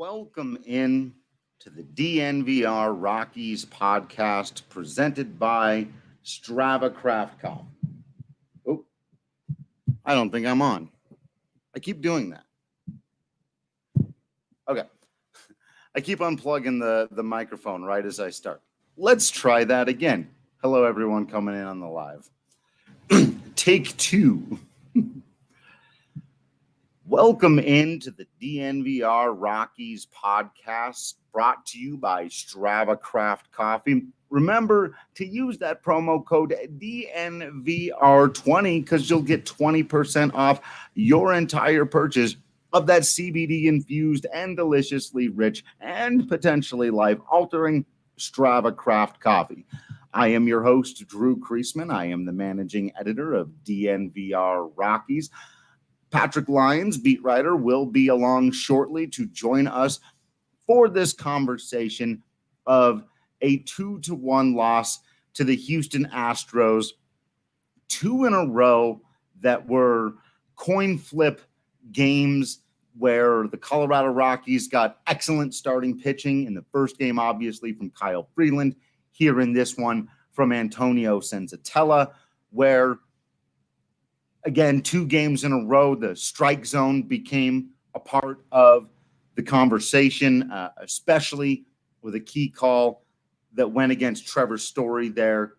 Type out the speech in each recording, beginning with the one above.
Welcome in to the DNVR Rockies Podcast presented by Strava Craft Coffee. Oh, I don't think I'm on. I keep doing that. Okay. I keep unplugging the microphone right as I start. Let's try that again. Hello, everyone coming in on the live. Take two. Welcome into the DNVR Rockies Podcast brought to you by Strava Craft Coffee. Remember to use that promo code DNVR20 because you'll get 20% off your entire purchase of that CBD-infused and deliciously rich and potentially life-altering Strava Craft Coffee. I am your host, Drew Creasman. I am the managing editor of DNVR Rockies. Patrick Lyons, beat writer, will be along shortly to join us for this conversation of a 2-1 loss to the Houston Astros. 2 in a row that were coin flip games where the Colorado Rockies got excellent starting pitching in the first game, obviously, from Kyle Freeland. Here in this one from Antonio Senzatela, where again, 2 games in a row, the strike zone became a part of the conversation, especially with a key call that went against Trevor Story there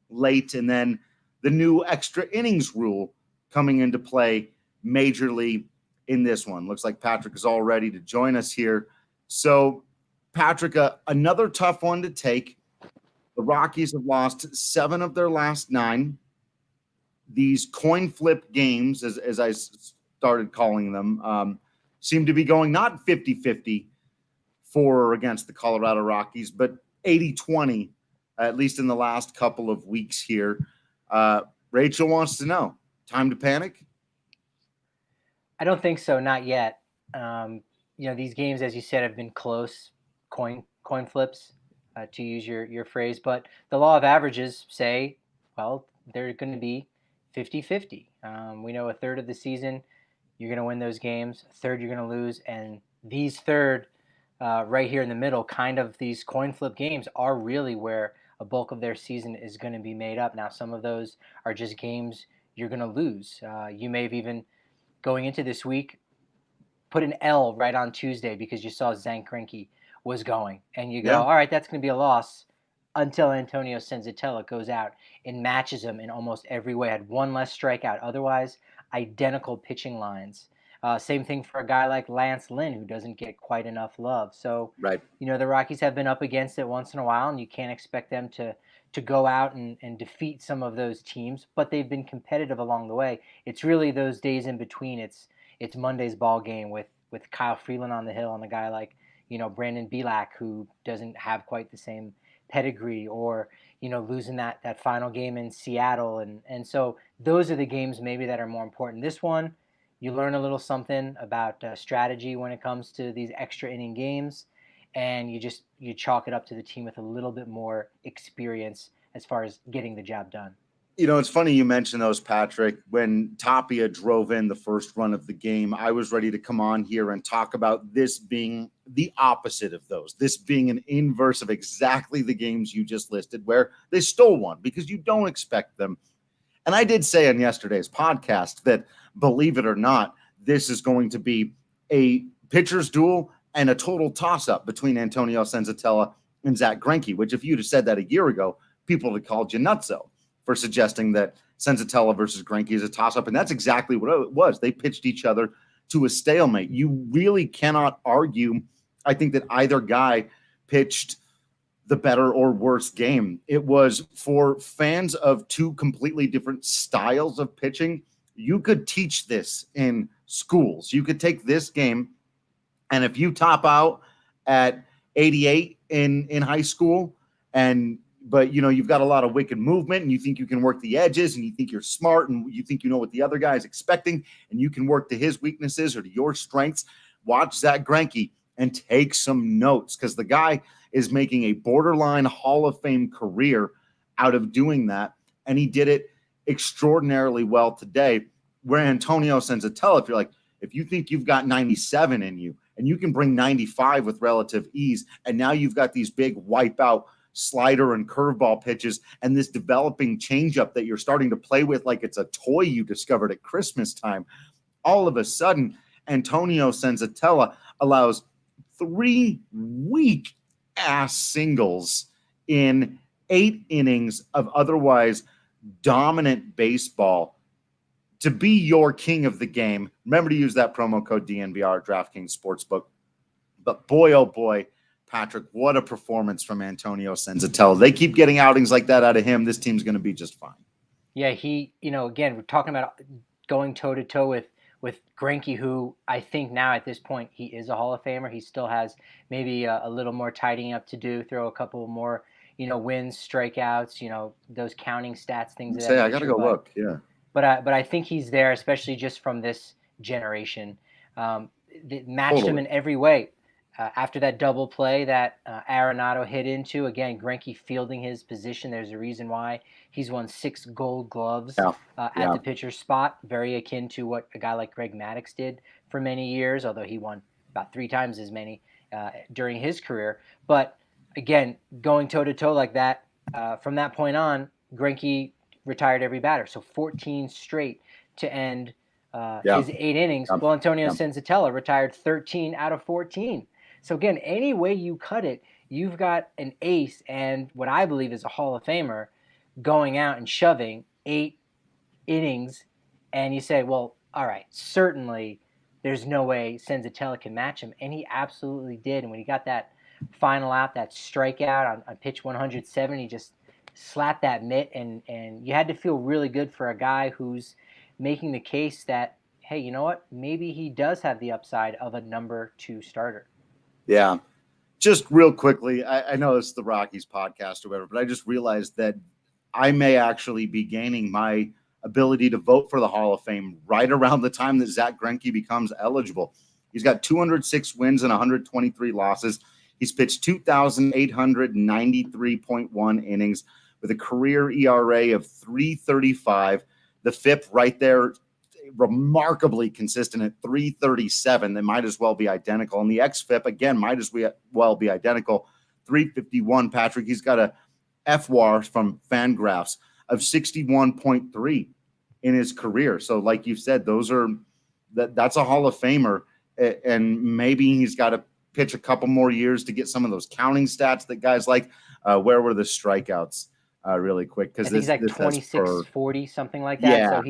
late. And then the new extra innings rule coming into play majorly in this one. Looks like Patrick is all ready to join us here. So, Patrick, another tough one to take. The Rockies have lost 7 of their last 9. These coin flip games, as I started calling them, seem to be going not 50-50 for or against the Colorado Rockies, but 80-20, at least in the last couple of weeks here. Rachel wants to know, time to panic? I don't think so, not yet. These games, as you said, have been close coin flips, to use your phrase. But the law of averages say, well, they're going to be 50-50. We know a third of the season, you're going to win those games. A third, you're going to lose. And these third, right here in the middle, kind of these coin flip games are really where a bulk of their season is going to be made up. Now, some of those are just games you're going to lose. You may have even, going into this week, put an L right on Tuesday because you saw Zack Greinke was going. And you go, all right, that's going to be a loss. Until Antonio Senzatela goes out and matches him in almost every way. Had 1 less strikeout. Otherwise, identical pitching lines. Same thing for a guy like Lance Lynn, who doesn't get quite enough love. So, the Rockies have been up against it once in a while, and you can't expect them to go out and defeat some of those teams. But they've been competitive along the way. It's really those days in between. It's Monday's ball game with Kyle Freeland on the hill and a guy like, Brandon Bielak, who doesn't have quite the same pedigree, or losing that final game in Seattle, and so those are the games maybe that are more important. This one, you learn a little something about strategy when it comes to these extra inning games, and you chalk it up to the team with a little bit more experience as far as getting the job done. It's funny you mentioned those, Patrick. When Tapia drove in the first run of the game, I was ready to come on here and talk about this being the opposite of those, this being an inverse of exactly the games you just listed, where they stole one because you don't expect them. And I did say on yesterday's podcast that, believe it or not, this is going to be a pitcher's duel and a total toss-up between Antonio Senzatela and Zack Greinke, which if you'd have said that a year ago, people would have called you nutso for suggesting that Senzatela versus Greinke is a toss-up, and that's exactly what it was. They pitched each other to a stalemate. You really cannot argue, I think, that either guy pitched the better or worse game. It was, for fans of 2 completely different styles of pitching, you could teach this in schools. You could take this game, and if you top out at 88 in high school, but you've got a lot of wicked movement, and you think you can work the edges, and you think you're smart, and you think you know what the other guy is expecting, and you can work to his weaknesses or to your strengths. Watch Zack Greinke and take some notes, because the guy is making a borderline Hall of Fame career out of doing that, and he did it extraordinarily well today. Where Antonio Senzatela, if you think you've got 97 in you, and you can bring 95 with relative ease. And now you've got these big wipeout slider and curveball pitches and this developing changeup that you're starting to play with like it's a toy you discovered at Christmas time. All of a sudden, Antonio Senzatela allows 3 weak-ass singles in 8 innings of otherwise dominant baseball to be your king of the game. Remember to use that promo code DNVR at DraftKings Sportsbook. But boy, oh boy, Patrick, what a performance from Antonio Senzatela. They keep getting outings like that out of him. This team's going to be just fine. Yeah, he, again, we're talking about going toe-to-toe with Greinke, who I think now at this point, he is a Hall of Famer. He still has maybe a little more tidying up to do, throw a couple more, wins, strikeouts, those counting stats, things of that nature. I got to go look, yeah. But I think he's there, especially just from this generation. Matched him in every way. After that double play that Arenado hit into, again, Greinke fielding his position. There's a reason why he's won 6 Gold Gloves at the pitcher spot, very akin to what a guy like Greg Maddux did for many years, although he won about 3 times as many during his career. But again, going toe-to-toe like that, from that point on, Greinke retired every batter. So 14 straight to end his 8 innings. Well, Antonio Senzatela retired 13 out of 14. So again, any way you cut it, you've got an ace and what I believe is a Hall of Famer going out and shoving 8 innings, and you say, well, all right, certainly there's no way Senzatela can match him, and he absolutely did. And when he got that final out, that strikeout on pitch 107, he just slapped that mitt, and you had to feel really good for a guy who's making the case that, hey, you know what, maybe he does have the upside of a number 2 starter. Yeah. Just real quickly, I know it's the Rockies podcast or whatever, but I just realized that I may actually be gaining my ability to vote for the Hall of Fame right around the time that Zack Greinke becomes eligible. He's got 206 wins and 123 losses. He's pitched 2,893.1 innings with a career ERA of 3.35. The FIP right there, remarkably consistent at 3.37. They might as well be identical. And the xFIP, again, might as well be identical. 3.51. Patrick, he's got a FWAR from Fangraphs of 61.3 in his career. So like you said, that's a Hall of Famer. And maybe he's got to pitch a couple more years to get some of those counting stats that guys like. Where were the strikeouts? Really quick, because he's like 26-40, something like that. Yeah. So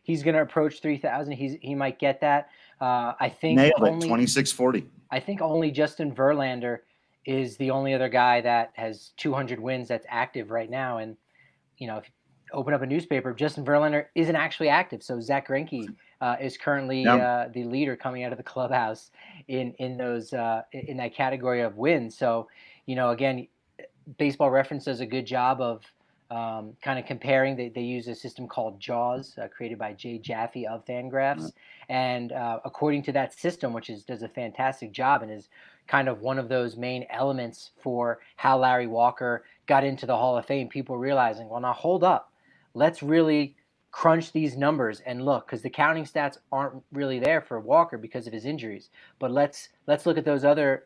he's going to approach 3,000. He might get that. I think nailed it. 26-40. I think only Justin Verlander is the only other guy that has 200 wins that's active right now. And if you open up a newspaper, Justin Verlander isn't actually active. So Zack Greinke is currently the leader coming out of the clubhouse in that category of wins. So again, Baseball Reference does a good job of kind of comparing. They use a system called JAWS, created by Jay Jaffe of Fangraphs. And according to that system, which does a fantastic job and is kind of one of those main elements for how Larry Walker got into the Hall of Fame, people realizing, well, now hold up. Let's really crunch these numbers and look, because the counting stats aren't really there for Walker because of his injuries. But let's look at those other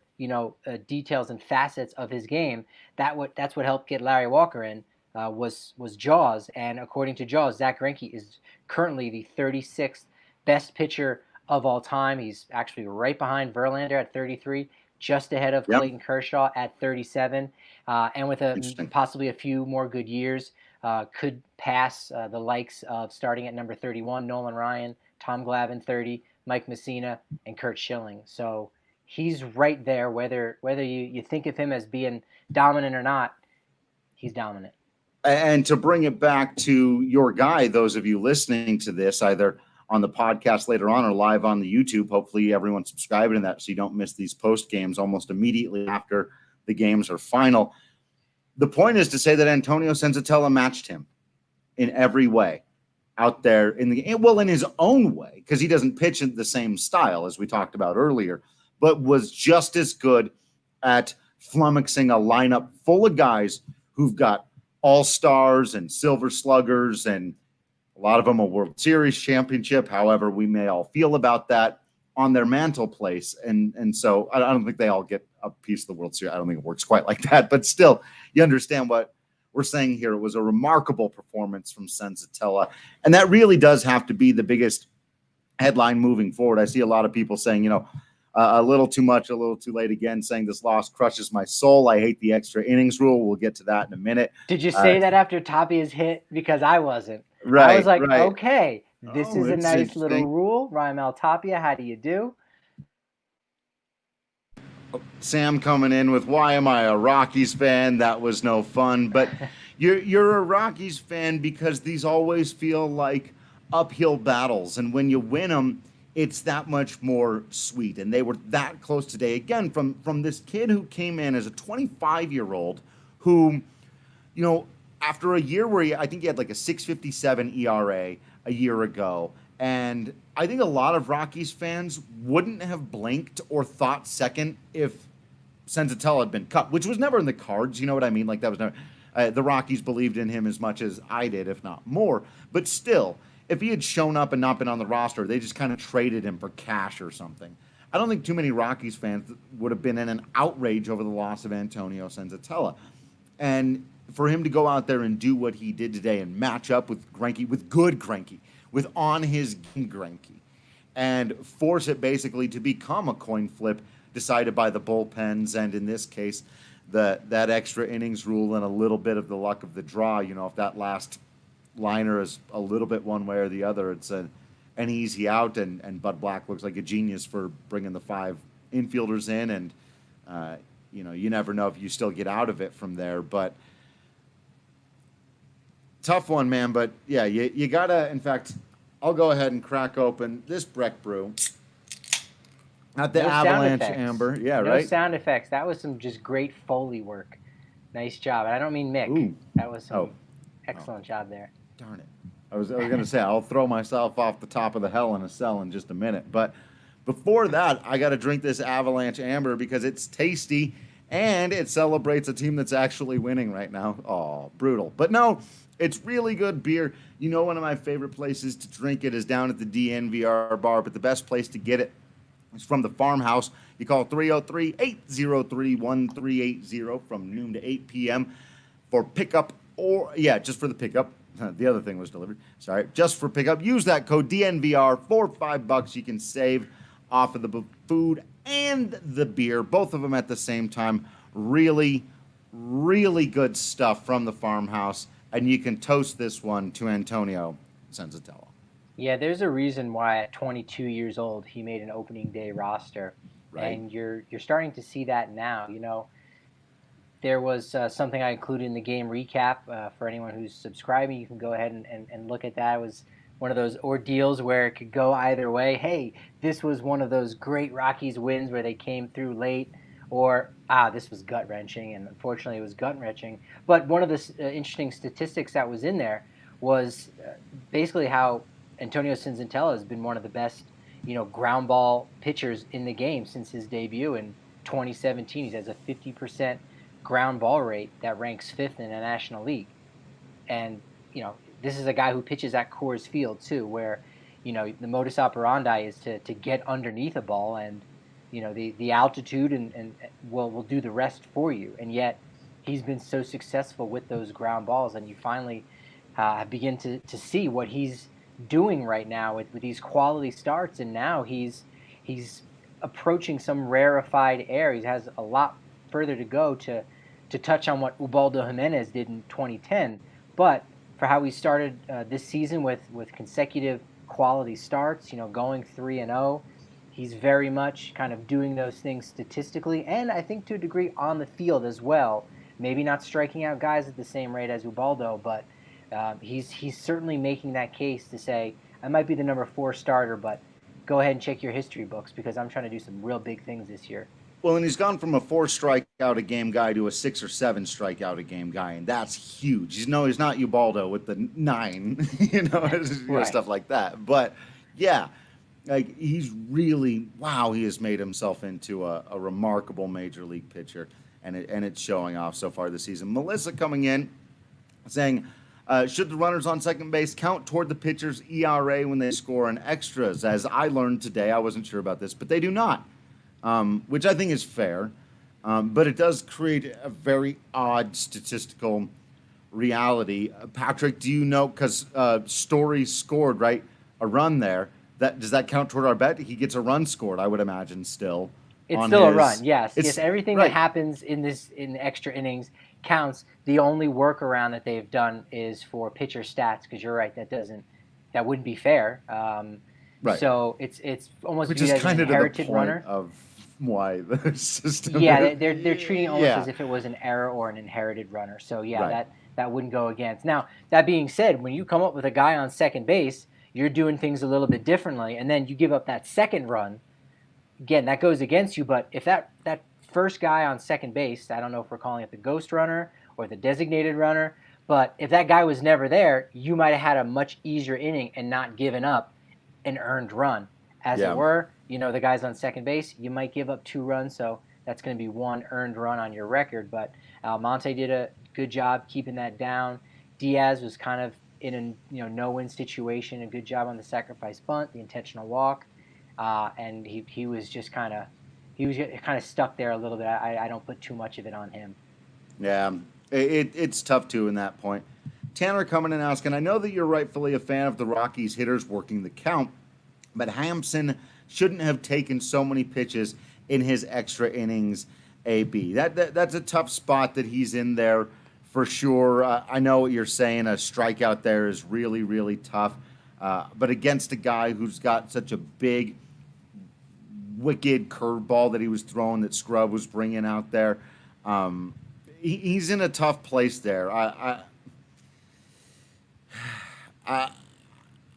details and facets of his game. That's what helped get Larry Walker in. Was JAWS, and according to JAWS, Zack Greinke is currently the 36th best pitcher of all time. He's actually right behind Verlander at 33, just ahead of Clayton Kershaw at 37, and with possibly a few more good years, could pass the likes of, starting at number 31, Nolan Ryan, Tom Glavine 30, Mike Messina, and Curt Schilling. So he's right there, whether you think of him as being dominant or not, he's dominant. And to bring it back to your guy, those of you listening to this, either on the podcast later on or live on the YouTube, hopefully everyone's subscribing to that so you don't miss these post games almost immediately after the games are final. The point is to say that Antonio Senzatela matched him in every way out there in his own way, because he doesn't pitch in the same style as we talked about earlier, but was just as good at flummoxing a lineup full of guys who've got all-stars and silver sluggers, and a lot of them a World Series championship, however we may all feel about that. on their mantle place. And so I don't think they all get a piece of the World Series. I don't think it works quite like that, but still, you understand what we're saying here. It was a remarkable performance from Senzatela, and that really does have to be the biggest headline moving forward. I see a lot of people saying, a little too much, a little too late again, saying this loss crushes my soul. I hate the extra innings rule. We'll get to that in a minute. Did you say that after Tapia's hit? Because I wasn't. Right. I was like, right. okay, this is a nice little rule. Raimel Tapia, how do you do? Sam coming in with, why am I a Rockies fan? That was no fun. But you're a Rockies fan because these always feel like uphill battles. And when you win them, it's that much more sweet. And they were that close today. Again, from this kid who came in as a 25-year-old who, after a year where I think he had like a 6.57 ERA a year ago. And I think a lot of Rockies fans wouldn't have blinked or thought second if Senzatela had been cut, which was never in the cards. You know what I mean? Like that was never. The Rockies believed in him as much as I did, if not more. But still, if he had shown up and not been on the roster, they just kind of traded him for cash or something. I don't think too many Rockies fans would have been in an outrage over the loss of Antonio Senzatela. And for him to go out there and do what he did today and match up with Greinke, with good Greinke, with on his game Greinke, and force it basically to become a coin flip decided by the bullpens, and in this case, that extra innings rule and a little bit of the luck of the draw. If that last liner is a little bit one way or the other, it's an easy out, and Bud Black looks like a genius for bringing the 5 infielders in, and you never know if you still get out of it from there, but tough one, man. But yeah, you gotta, in fact, I'll go ahead and crack open this Breck Brew. Not the Avalanche Amber. Yeah, no right? No sound effects. That was some just great Foley work. Nice job. And I don't mean Mick. Ooh. That was some excellent job there. Darn it. I was going to say, I'll throw myself off the top of the hell in a cell in just a minute. But before that, I got to drink this Avalanche Amber because it's tasty and it celebrates a team that's actually winning right now. Oh, brutal. But no, it's really good beer. One of my favorite places to drink it is down at the DNVR bar, but the best place to get it is from the farmhouse. You call 303-803-1380 from noon to 8 p.m. for pickup just for the pickup. The other thing was delivered. Sorry. Just for pickup. Use that code DNVR for $5. You can save off of the food and the beer, both of them at the same time. Really, really good stuff from the farmhouse. And you can toast this one to Antonio Senzatela. Yeah, there's a reason why at 22 years old he made an opening day roster. Right. And you're starting to see that now. There was something I included in the game recap. For anyone who's subscribing, you can go ahead and look at that. It was one of those ordeals where it could go either way. Hey, this was one of those great Rockies wins where they came through late. Or, this was gut-wrenching, and unfortunately it was gut-wrenching. But one of the interesting statistics that was in there was basically how Antonio Senzatela has been one of the best, ground ball pitchers in the game since his debut in 2017. He has a 50% ground ball rate that ranks 5th in the National League. And, this is a guy who pitches at Coors Field, too, where, the modus operandi is to get underneath a ball, and the altitude and will do the rest for you. And yet he's been so successful with those ground balls, and you finally begin to see what he's doing right now with these quality starts. And now he's approaching some rarefied air. He has a lot further to go to touch on what Ubaldo Jimenez did in 2010. But for how he started this season with consecutive quality starts, going 3-0, he's very much kind of doing those things statistically, and I think to a degree on the field as well. Maybe not striking out guys at the same rate as Ubaldo, but he's certainly making that case to say, I might be the number 4 starter, but go ahead and check your history books because I'm trying to do some real big things this year. Well, and he's gone from a 4 strikeout a game guy to a 6 or 7 strikeout a game guy, and that's huge. He's not Ubaldo with the 9, Right. Stuff like that. But yeah, like he's really he has made himself into a remarkable major league pitcher, and it's showing off so far this season. Melissa coming in saying, Should the runners on second base count toward the pitcher's ERA when they score in extras? As I learned today, I wasn't sure about this, but they do not, which I think is fair. But it does create a very odd statistical reality. Patrick, do you know, because Story scored, right, a run there, does that count toward our bet? He gets a run scored, I would imagine, still. It's still a run, yes. Yes, everything that happens in extra innings counts. The only workaround that they've done is for pitcher stats, because you're right, that wouldn't be fair. Right. So it's almost which viewed is as kind an of the inherited point runner. of why the system. Yeah, they're treating it almost as if it was an error or an inherited runner. So yeah, that wouldn't go against. Now that being said, when you come up with a guy on second base, you're doing things a little bit differently, and then you give up that second run. Again, that goes against you. But if that first guy on second base, I don't know if we're calling it the ghost runner or the designated runner, but if that guy was never there, you might have had a much easier inning and not given up an earned run. As it were, the guys on second base, you might give up 2 runs, so that's going to be 1 earned run on your record. But Almonte did a good job keeping that down. Diaz was kind of in a no-win situation, a good job on the sacrifice bunt, the intentional walk, and he was just kind of stuck there a little bit. I don't put too much of it on him. Yeah, it's tough too in that point. Tanner coming in asking, I know that you're rightfully a fan of the Rockies hitters working the count, but Hampson shouldn't have taken so many pitches in his extra innings. AB, that's a tough spot that he's in there for sure. I know what you're saying. A strikeout there is really, really tough. But against a guy who's got such a big, wicked curveball that he was throwing, that Scrub was bringing out there, he's in a tough place there. I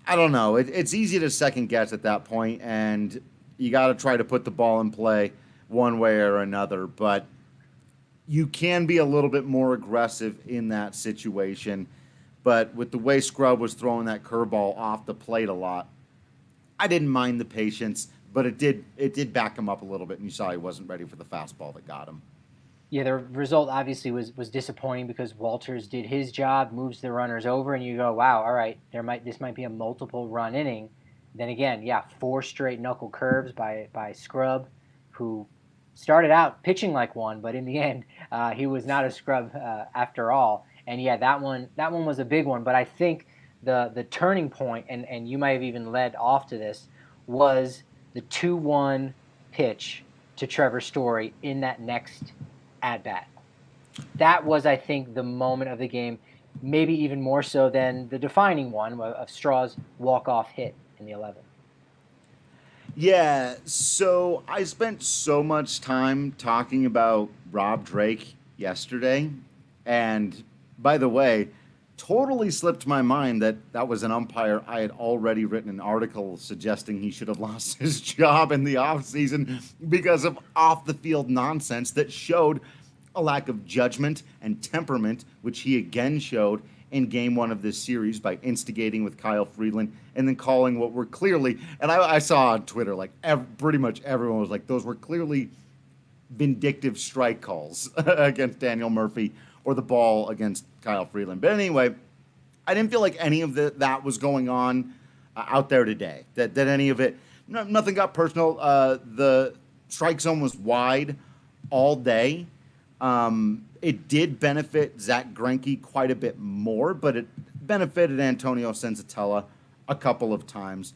don't know. It's easy to second guess at that point, and you got to try to put the ball in play one way or another. But you can be a little bit more aggressive in that situation. But with the way Scrub was throwing that curveball off the plate a lot, I didn't mind the patience, but it did back him up a little bit, and you saw he wasn't ready for the fastball that got him. Yeah, the result obviously was disappointing because Walters did his job, moves the runners over, and you go, wow, all right, this might be a multiple run inning. Then again, 4 straight knuckle curves by Scrub, who started out pitching like one, but in the end, he was not a scrub after all. And that one was a big one. But I think the turning point, and you might have even led off to this, was the 2-1 pitch to Trevor Story in that next at-bat. That was, I think, the moment of the game, maybe even more so than the defining one of Straw's walk-off hit in the 11th. Yeah, so I spent so much time talking about Rob Drake yesterday, and by the way, totally slipped my mind that was an umpire I had already written an article suggesting he should have lost his job in the offseason because of off-the-field nonsense that showed a lack of judgment and temperament, which he again showed in game 1 of this series by instigating with Kyle Freeland and then calling what were clearly, and I saw on Twitter, like pretty much everyone was like, those were clearly vindictive strike calls against Daniel Murphy or the ball against Kyle Freeland. But anyway, I didn't feel like any of that was going on out there today, that any of it, nothing got personal. The strike zone was wide all day. It did benefit Zack Greinke quite a bit more, but it benefited Antonio Senzatela a couple of times.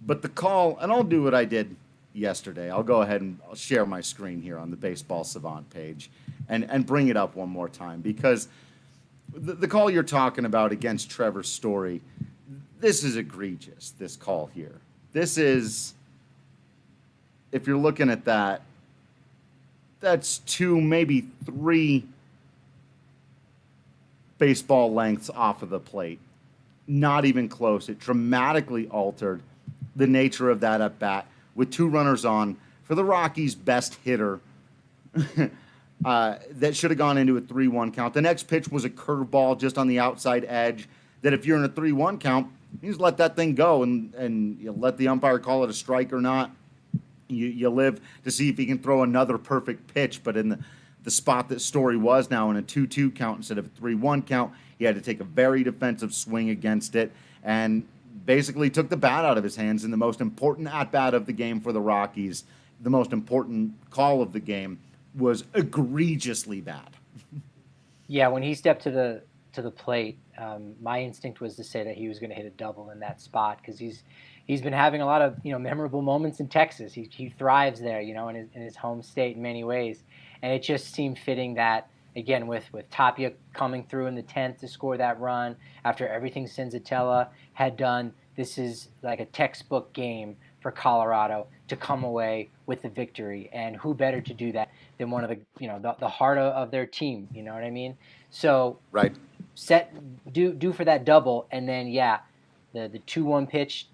But the call, and I'll do what I did yesterday. I'll go ahead and I'll share my screen here on the Baseball Savant page and bring it up one more time, because the call you're talking about against Trevor Story, this is egregious, this call here. This is, if you're looking at that, that's 2, maybe 3 baseball lengths off of the plate. Not even close. It dramatically altered the nature of that at-bat with 2 runners on for the Rockies' best hitter that should have gone into a 3-1 count. The next pitch was a curveball just on the outside edge that if you're in a 3-1 count, you just let that thing go and you let the umpire call it a strike or not. You live to see if he can throw another perfect pitch, but in the spot that Story was now in a 2-2 count instead of a 3-1 count, He had to take a very defensive swing against it and basically took the bat out of his hands in the most important at-bat of the game for the Rockies. The most important call of the game was egregiously bad. Yeah, when he stepped to the plate, my instinct was to say that he was going to hit a double in that spot because he's been having a lot of memorable moments in Texas. He thrives there, in his home state in many ways, and it just seemed fitting that again with Tapia coming through in the 10th to score that run after everything Senzatela had done. This is like a textbook game for Colorado to come away with the victory, and who better to do that than one of the heart of their team, you know what I mean? So right, do for that double, and then the 2-1 pitch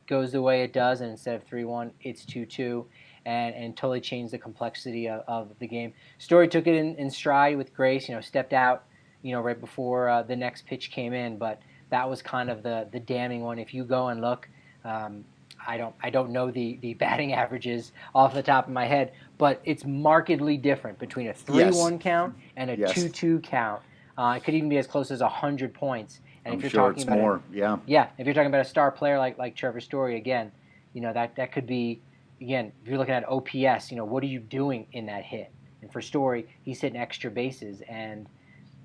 goes the way it does, and instead of 3-1 it's 2-2, and totally changed the complexity of the game. Story took it in stride with grace, stepped out right before the next pitch came in, but that was kind of the damning one. If you go and look, I don't know the batting averages off the top of my head, but it's markedly different between a 3-1 count and a 2-2 count. It could even be as close as 100 points. And if you're talking about more, if you're talking about a star player like Trevor Story, again, that could be, again, if you're looking at OPS, what are you doing in that hit? And for Story, he's hitting extra bases, and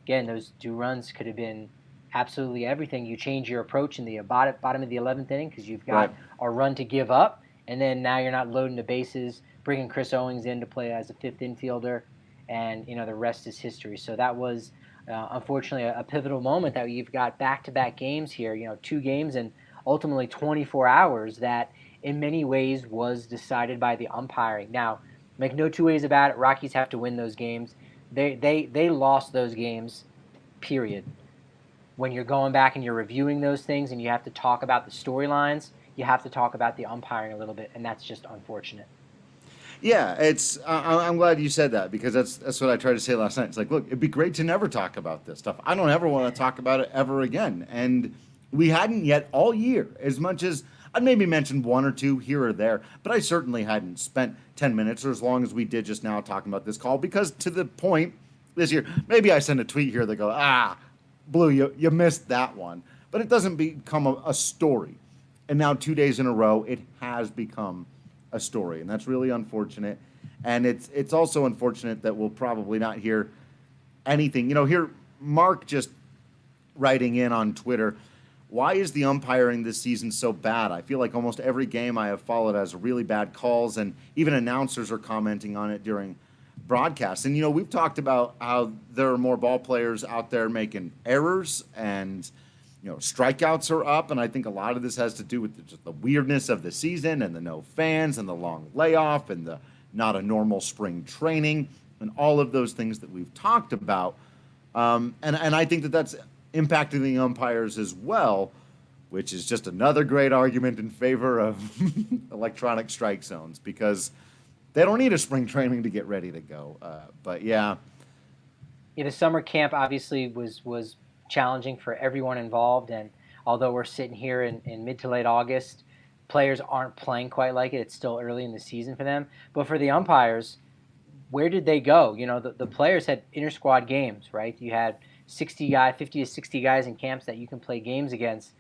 again, those 2 runs could have been absolutely everything. You change your approach in the bottom of the 11th inning because you've got a run to give up, and then now you're not loading the bases, bringing Chris Owings in to play as a 5th infielder, and the rest is history. So that was unfortunately a pivotal moment that you've got back-to-back games here, 2 games and ultimately 24 hours that in many ways was decided by the umpiring. Now, make no two ways about it, Rockies have to win those games. They lost those games, period. When you're going back and you're reviewing those things and you have to talk about the storylines, you have to talk about the umpiring a little bit, and that's just unfortunate. Yeah, it's. I'm glad you said that because that's what I tried to say last night. It's like, look, it'd be great to never talk about this stuff. I don't ever want to talk about it ever again, and we hadn't yet all year. As much as I'd maybe mentioned 1 or 2 here or there, but I certainly hadn't spent 10 minutes or as long as we did just now talking about this call because to the point this year, maybe I send a tweet here that go, Blue, you missed that one. But it doesn't become a story. And now 2 days in a row, it has become a story. And that's really unfortunate. And it's also unfortunate that we'll probably not hear anything. Here, Mark just writing in on Twitter, why is the umpiring this season so bad? I feel like almost every game I have followed has really bad calls, and even announcers are commenting on it during broadcasts. And we've talked about how there are more ball players out there making errors, and strikeouts are up, and I think a lot of this has to do with just the weirdness of the season and the no fans and the long layoff and the not a normal spring training and all of those things that we've talked about. And I think that's impacting the umpires as well, which is just another great argument in favor of electronic strike zones because they don't need a spring training to get ready to go. But the summer camp obviously was challenging for everyone involved, and although we're sitting here in mid to late August, players aren't playing quite like it. It's still early in the season for them. But for the umpires, where did they go? The players had inter-squad games, right? You had 50 to 60 guys in camps that you can play games against.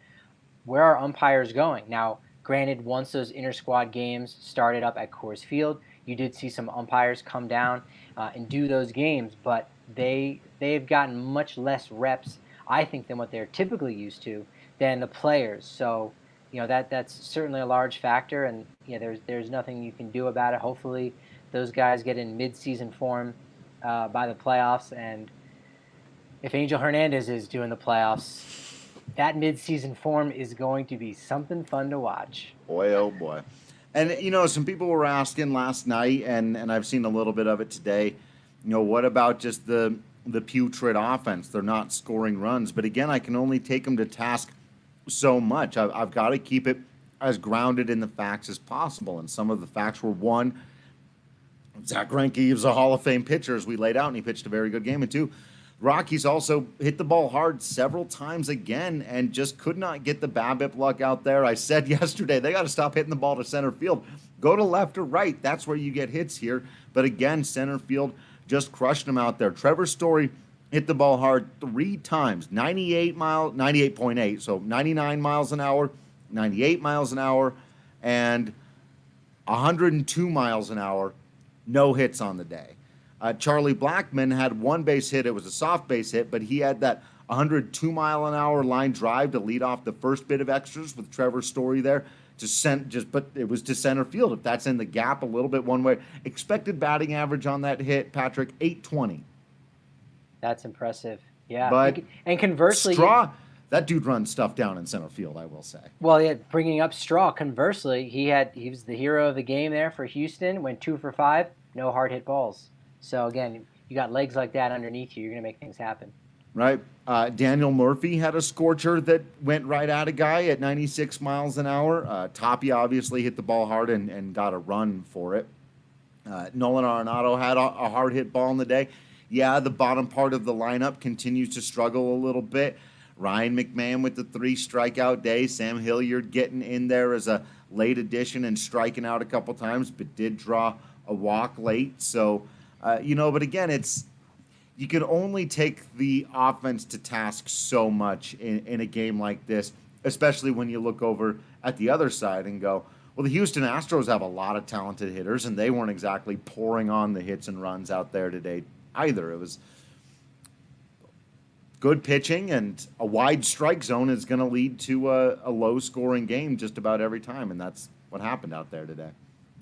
Where are umpires going? Now, granted, once those inter-squad games started up at Coors Field, you did see some umpires come down and do those games, but they've gotten much less reps, I think, than what they're typically used to than the players. So, that's certainly a large factor, and there's nothing you can do about it. Hopefully, those guys get in mid-season form by the playoffs, and if Angel Hernandez is doing the playoffs, that mid-season form is going to be something fun to watch. Boy, oh boy. And, some people were asking last night, and I've seen a little bit of it today, what about just the putrid offense? They're not scoring runs. But again, I can only take them to task so much. I've got to keep it as grounded in the facts as possible. And some of the facts were, one, Zack Greinke is a Hall of Fame pitcher, as we laid out, and he pitched a very good game. And two, Rockies also hit the ball hard several times again and just could not get the BABIP luck out there. I said yesterday, they got to stop hitting the ball to center field. Go to left or right. That's where you get hits here. But again, center field just crushed them out there. Trevor Story hit the ball hard 3 times, 98.8, so 99 miles an hour, 98 miles an hour, and 102 miles an hour, no hits on the day. Charlie Blackmon had one base hit. It was a soft base hit, but he had that 102 mile an hour line drive to lead off the first bit of extras with Trevor Story there but it was to center field. If that's in the gap a little bit one way, expected batting average on that hit, Patrick, 820. That's impressive. Yeah. But and conversely, Straw, that dude runs stuff down in center field, I will say. Well, yeah, bringing up Straw, conversely, he was the hero of the game there for Houston, went 2 for 5, no hard hit balls. So again, you got legs like that underneath you, you're going to make things happen. Right. Daniel Murphy had a scorcher that went right at a guy at 96 miles an hour. Tapia obviously hit the ball hard and got a run for it. Nolan Arenado had a hard hit ball in the day. Yeah, the bottom part of the lineup continues to struggle a little bit. Ryan McMahon with the 3 strikeout day. Sam Hilliard getting in there as a late addition and striking out a couple times, but did draw a walk late. So, but again, you can only take the offense to task so much in a game like this, especially when you look over at the other side and go, well, the Houston Astros have a lot of talented hitters, and they weren't exactly pouring on the hits and runs out there today either. It was good pitching, and a wide strike zone is going to lead to a low-scoring game just about every time, and that's what happened out there today.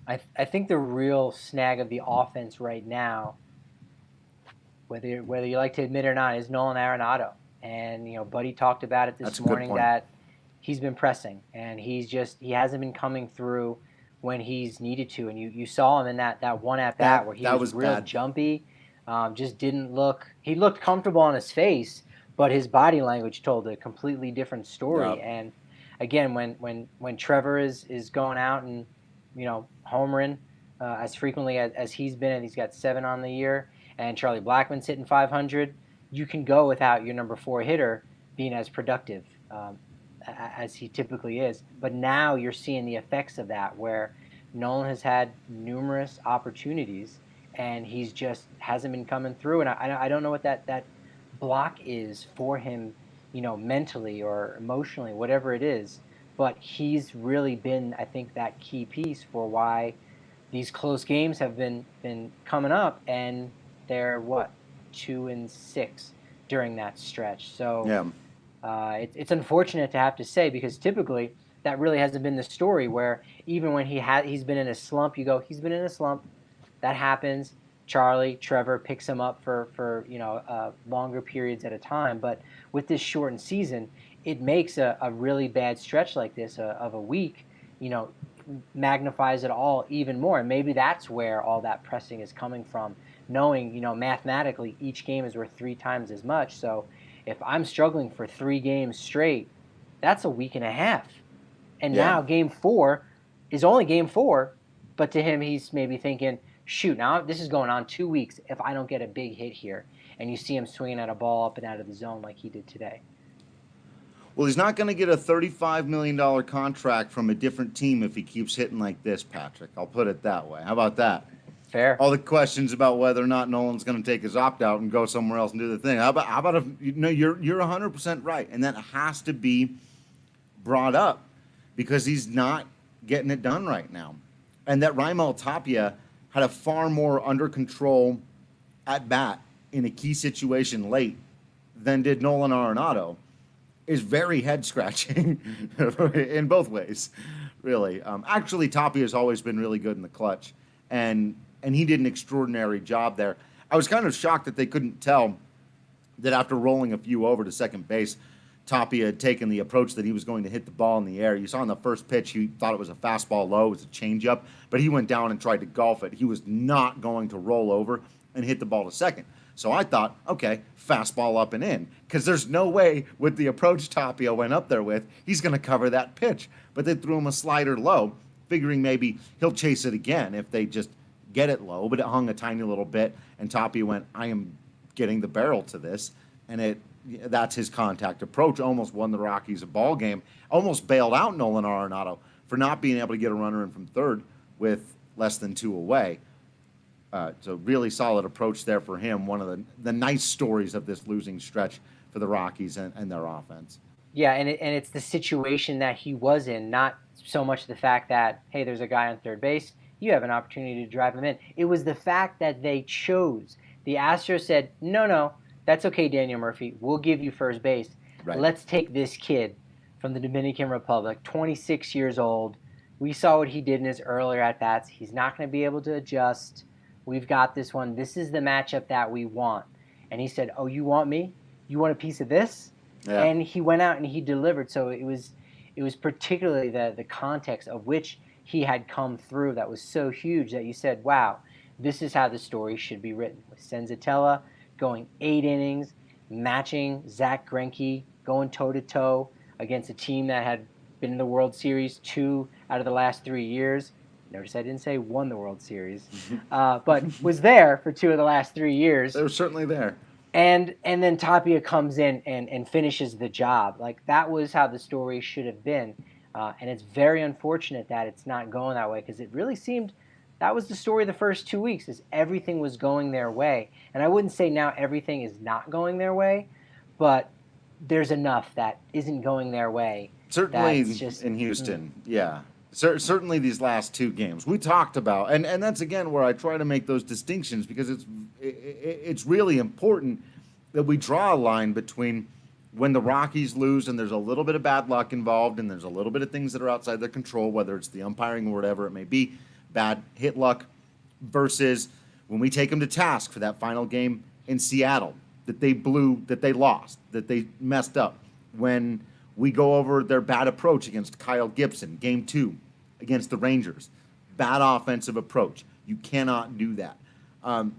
I think the real snag of the offense right now, whether you like to admit it or not, is Nolan Arenado. And Buddy talked about it this morning that he's been pressing, and he hasn't been coming through when he's needed to. And you saw him in that one at bat where he was real jumpy. Just didn't look. He looked comfortable on his face, but his body language told a completely different story. Yep. And again, when Trevor is going out and homering as frequently as he's been, and he's got 7 on the year, and Charlie Blackmon's hitting 500, you can go without your number 4 hitter being as productive as he typically is. But now you're seeing the effects of that, where Nolan has had numerous opportunities, and he's just hasn't been coming through. And I don't know what that block is for him, mentally or emotionally, whatever it is. But he's really been, I think, that key piece for why these close games have been coming up, and they're 2-6 during that stretch. So yeah. It's unfortunate to have to say, because typically that really hasn't been the story, where even when he's been in a slump, you go, he's been in a slump. That happens. Trevor picks him up for longer periods at a time. But with this shortened season, it makes a really bad stretch like this of a week, magnifies it all even more. And maybe that's where all that pressing is coming from, knowing, mathematically each game is worth 3 times as much. So if I'm struggling for 3 games straight, that's a week and a half. And now game 4 is only game 4, but to him, he's maybe thinking, shoot, now this is going on 2 weeks if I don't get a big hit here. And you see him swinging at a ball up and out of the zone like he did today. Well, he's not going to get a $35 million contract from a different team if he keeps hitting like this, Patrick. I'll put it that way. How about that? Fair. All the questions about whether or not Nolan's going to take his opt-out and go somewhere else and do the thing. How about if you're 100% right, and that has to be brought up because he's not getting it done right now. And that Raimel Tapia had a far more under control at bat in a key situation late than did Nolan Arenado is very head scratching in both ways, really. Actually, Tapia has always been really good in the clutch, and he did an extraordinary job there. I was kind of shocked that they couldn't tell that after rolling a few over to second base, Tapia had taken the approach that he was going to hit the ball in the air. You saw on the first pitch, he thought it was a fastball low, it was a changeup, but he went down and tried to golf it. He was not going to roll over and hit the ball to second. So I thought, okay, fastball up and in, because there's no way with the approach Tapia went up there with, he's going to cover that pitch. But they threw him a slider low, figuring maybe he'll chase it again if they just get it low, but it hung a tiny little bit, and Tapia went, I am getting the barrel to this, and that's his contact approach. Almost won the Rockies a ball game, almost bailed out Nolan Arenado for not being able to get a runner in from third with less than 2 away. So really solid approach there for him. One of the nice stories of this losing stretch for the Rockies and their offense. Yeah, and it's the situation that he was in, not so much the fact that, hey, there's a guy on third base, you have an opportunity to drive him in. It was the fact that they chose. The Astros said, no, that's okay, Daniel Murphy. We'll give you first base. Right. Let's take this kid from the Dominican Republic, 26 years old. We saw what he did in his earlier at-bats. He's not going to be able to adjust. We've got this one. This is the matchup that we want. And he said, oh, you want me? You want a piece of this? Yeah. And he went out and he delivered. So it was particularly the context of which he had come through that was so huge that you said, wow, this is how the story should be written. With Senzatela going 8 innings, matching Zack Greinke, going toe-to-toe against a team that had been in the World Series 2 out of the last 3 years. Notice I didn't say won the World Series, but was there for 2 of the last 3 years. They were certainly there. And then Tapia comes in and finishes the job. Like, that was how the story should have been. And it's very unfortunate that it's not going that way, because it really seemed that was the story the first 2 weeks, is everything was going their way. And I wouldn't say now everything is not going their way, but there's enough that isn't going their way. Certainly in Houston, yeah. Certainly these last 2 games we talked about, and that's again where I try to make those distinctions, because it's really important that we draw a line between when the Rockies lose and there's a little bit of bad luck involved and there's a little bit of things that are outside their control, whether it's the umpiring or whatever it may be, bad hit luck, versus when we take them to task for that final game in Seattle that they blew, that they lost, that they messed up, when we go over their bad approach against Kyle Gibson, game 2 against the Rangers. Bad offensive approach. You cannot do that.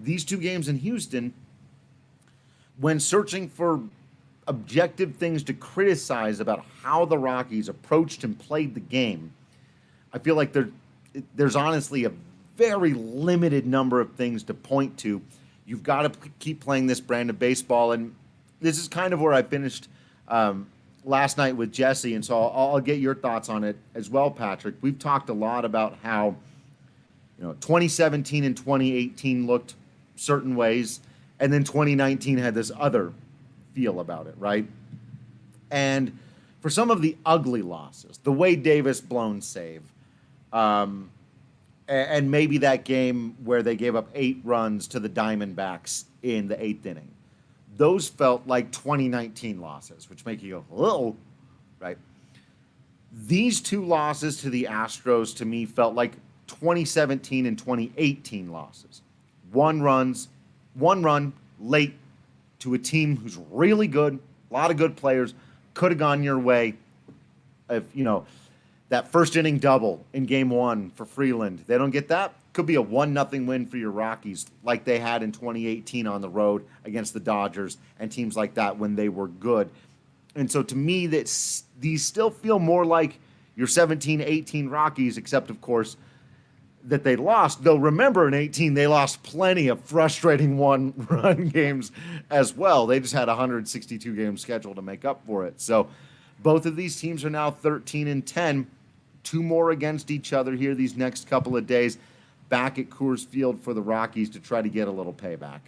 These 2 games in Houston, when searching for objective things to criticize about how the Rockies approached and played the game, I feel like there's honestly a very limited number of things to point to. You've got to keep playing this brand of baseball, and this is kind of where I finished last night with Jesse, and so I'll get your thoughts on it as well, Patrick. We've talked a lot about how 2017 and 2018 looked certain ways, and then 2019 had this other feel about it, right? And for some of the ugly losses, the Wade Davis blown save, and maybe that game where they gave up 8 runs to the Diamondbacks in the 8th inning, those felt like 2019 losses, which make you go, whoa, right? These 2 losses to the Astros, to me, felt like 2017 and 2018 losses. 1 run late to a team who's really good, a lot of good players, could have gone your way. If, that first inning double in game 1 for Freeland, they don't get that, could be a 1-0 win for your Rockies, like they had in 2018 on the road against the Dodgers and teams like that when they were good. And so to me, these still feel more like your 17-18 Rockies, except, of course, that they lost. Though remember, in 18, they lost plenty of frustrating 1-run games as well. They just had a 162-game schedule to make up for it. So both of these teams are now 13-10. 2 more against each other here these next couple of days, back at Coors Field for the Rockies to try to get a little payback.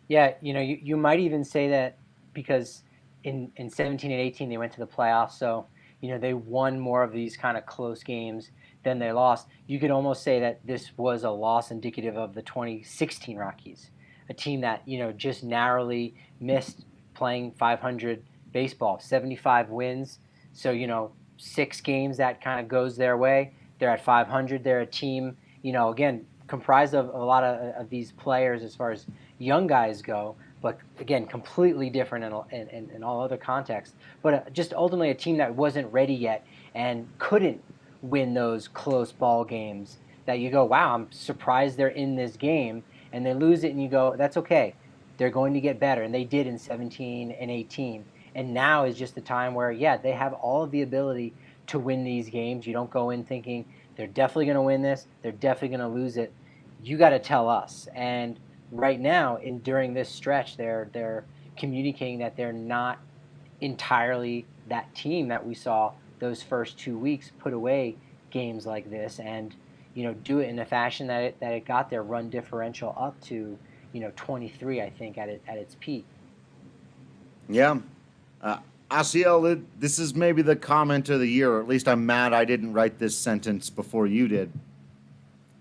Yeah, you might even say that because in 17 and 18 they went to the playoffs, so they won more of these kind of close games than they lost. You could almost say that this was a loss indicative of the 2016 Rockies, a team that just narrowly missed playing 500 baseball, 75 wins. So 6 games that kind of goes their way. They're at 500. They're a team, again, comprised of a lot of these players as far as young guys go, but again, completely different in all other contexts. But just ultimately a team that wasn't ready yet and couldn't win those close ball games that you go, wow, I'm surprised they're in this game, and they lose it and you go, that's okay. They're going to get better, and they did in 17 and 18. And now is just the time where, they have all of the ability to win these games. You don't go in thinking they're definitely going to win this, they're definitely going to lose it. You got to tell us. And right now, during this stretch, they're communicating that they're not entirely that team that we saw those first 2 weeks put away games like this. And do it in a fashion that it got their run differential up to 23, I think, at its peak. Yeah. Asiel, this is maybe the comment of the year, or at least I'm mad I didn't write this sentence before you did.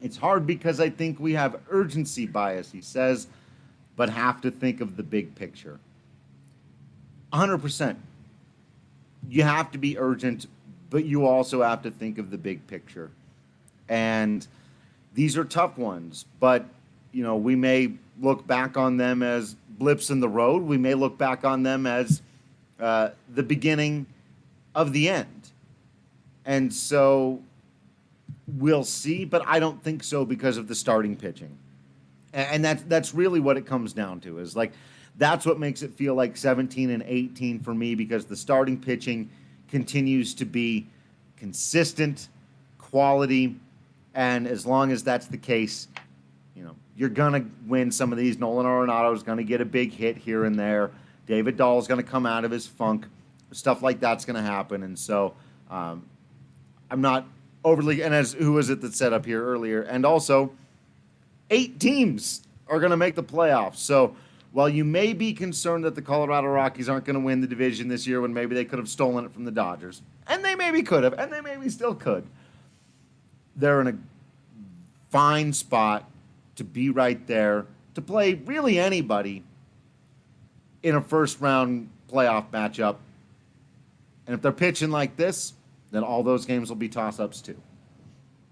It's hard because I think we have urgency bias, he says, but have to think of the big picture. 100%. You have to be urgent, but you also have to think of the big picture. And these are tough ones, but we may look back on them as blips in the road. We may look back on them as the beginning of the end. And so we'll see, but I don't think so because of the starting pitching. And that's really what it comes down to, is like, that's what makes it feel like 17 and 18 for me, because the starting pitching continues to be consistent, quality, and as long as that's the case, you're going to win some of these. Nolan Arenado is going to get a big hit here and there. David Dahl is going to come out of his funk. Stuff like that's going to happen. And so I'm not overly, and who was it that said up here earlier? And also, 8 teams are going to make the playoffs. So while you may be concerned that the Colorado Rockies aren't going to win the division this year when maybe they could have stolen it from the Dodgers, and they maybe could have, and they maybe still could, they're in a fine spot to be right there, to play really anybody in a first-round playoff matchup. And if they're pitching like this, then all those games will be toss-ups too.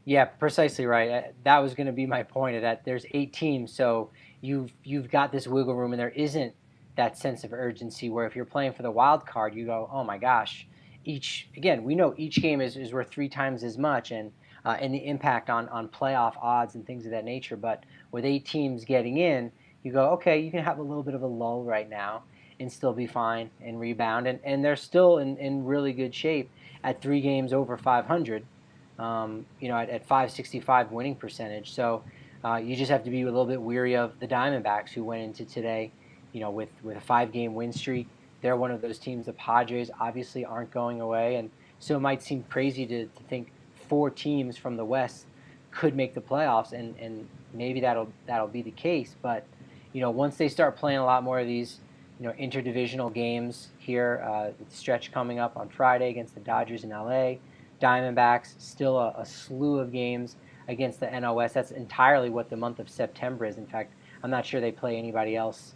Yeah, precisely right. That was going to be my point, of that there's 8 teams, so you've got this wiggle room, and there isn't that sense of urgency where if you're playing for the wild card, you go, oh my gosh, we know each game is worth 3 times as much, and the impact on playoff odds and things of that nature. But with 8 teams getting in, you go, okay, you can have a little bit of a lull right now and still be fine and rebound. And they're still in really good shape at 3 games over 500, at 565 winning percentage. So you just have to be a little bit weary of the Diamondbacks, who went into today, with a 5-game win streak. They're one of those teams. The Padres obviously aren't going away. And so it might seem crazy to think 4 teams from the West could make the playoffs, and maybe that'll be the case. But once they start playing a lot more of these interdivisional games here, the stretch coming up on Friday against the Dodgers in LA, Diamondbacks, still a slew of games against the NOS. That's entirely what the month of September is. In fact, I'm not sure they play anybody else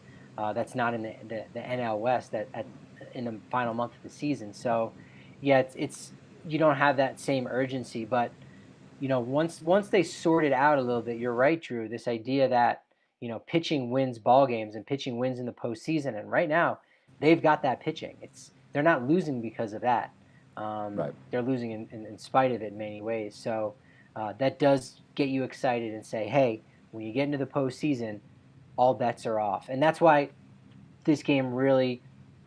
that's not in the NL West in the final month of the season. So yeah, it's you don't have that same urgency. But once they sort it out a little bit, you're right, Drew. This idea that pitching wins ball games and pitching wins in the postseason, and right now they've got that pitching. They're not losing because of that. Right. They're losing in spite of it in many ways. So that does get you excited and say, hey, when you get into the postseason, all bets are off. And that's why this game really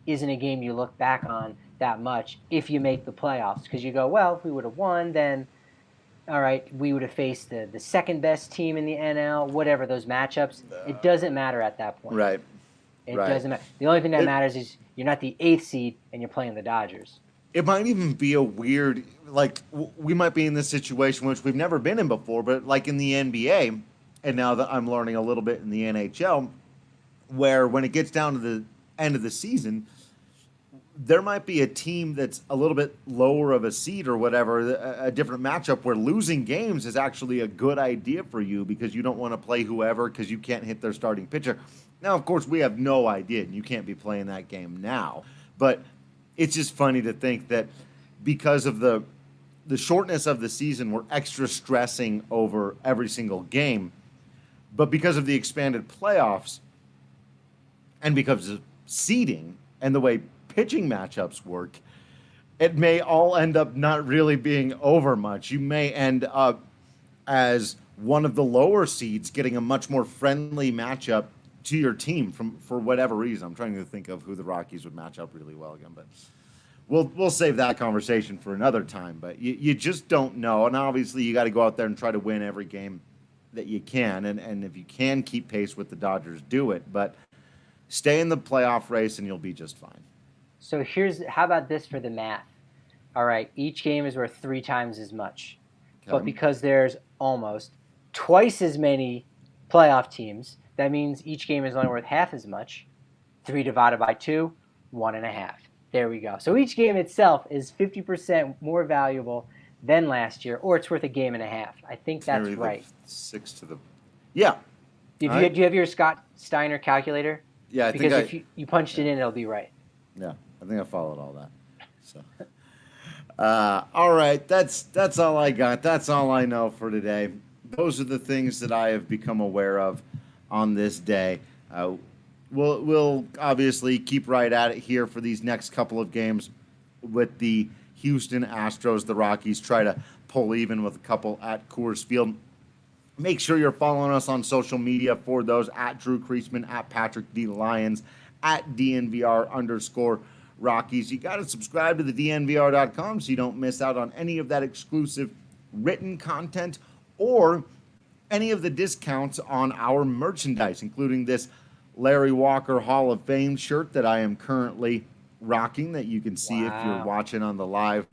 isn't a game you look back on that much if you make the playoffs, because you go, well, if we would have won, then all right, we would have faced the second best team in the NL, whatever those matchups. It doesn't matter at that point. Right. It doesn't matter. The only thing that matters is you're not the 8th seed and you're playing the Dodgers. It might even be a weird, we might be in this situation, which we've never been in before, but like in the NBA, and now that I'm learning a little bit in the NHL, where when it gets down to the end of the season, there might be a team that's a little bit lower of a seed or whatever, a different matchup where losing games is actually a good idea for you because you don't want to play whoever because you can't hit their starting pitcher. Now, of course, we have no idea, and you can't be playing that game now. But it's just funny to think that because of the shortness of the season, we're extra stressing over every single game. But because of the expanded playoffs and because of seeding and the way pitching matchups work, it may all end up not really being over much. You may end up as one of the lower seeds getting a much more friendly matchup to your team for whatever reason. I'm trying to think of who the Rockies would match up really well again, but we'll save that conversation for another time. But you just don't know, and obviously you got to go out there and try to win every game that you can, and if you can keep pace with the Dodgers, do it. But stay in the playoff race, and you'll be just fine. So how about this for the math? All right, each game is worth 3 times as much. Okay. But because there's almost twice as many playoff teams. That means each game is only worth half as much. 3 divided by 2, 1.5. There we go. So each game itself is 50% more valuable than last year, or it's worth a game and a half. I think that's right. 6 to the... Yeah. Do you have your Scott Steiner calculator? Yeah, I think if you punched it in, it'll be right. Yeah, I think I followed all that. So, all right, that's all I got. That's all I know for today. Those are the things that I have become aware of on this day. We'll obviously keep right at it here for these next couple of games with the Houston Astros. The Rockies try to pull even with a couple at Coors Field. Make sure you're following us on social media for those, at Drew Creasman, at Patrick D. Lyons, at DNVR_Rockies. You got to subscribe to the DNVR.com so you don't miss out on any of that exclusive written content or any of the discounts on our merchandise, including this Larry Walker Hall of Fame shirt that I am currently rocking that you can see if you're watching on the live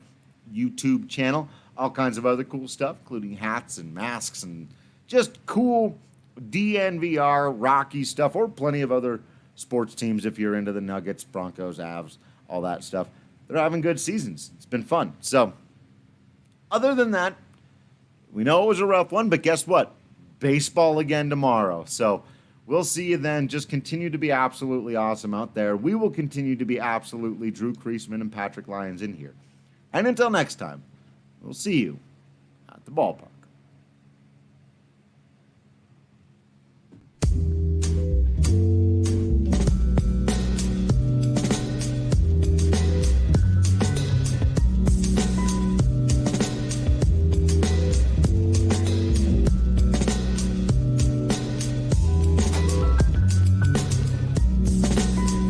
YouTube channel. All kinds of other cool stuff, including hats and masks and just cool DNVR Rocky stuff, or plenty of other sports teams if you're into the Nuggets, Broncos, Avs, all that stuff. They're having good seasons. It's been fun. So other than that, we know it was a rough one, but guess what? Baseball again tomorrow. So we'll see you then. Just continue to be absolutely awesome out there. We will continue to be absolutely Drew Creasman and Patrick Lyons in here. And until next time, we'll see you at the ballpark.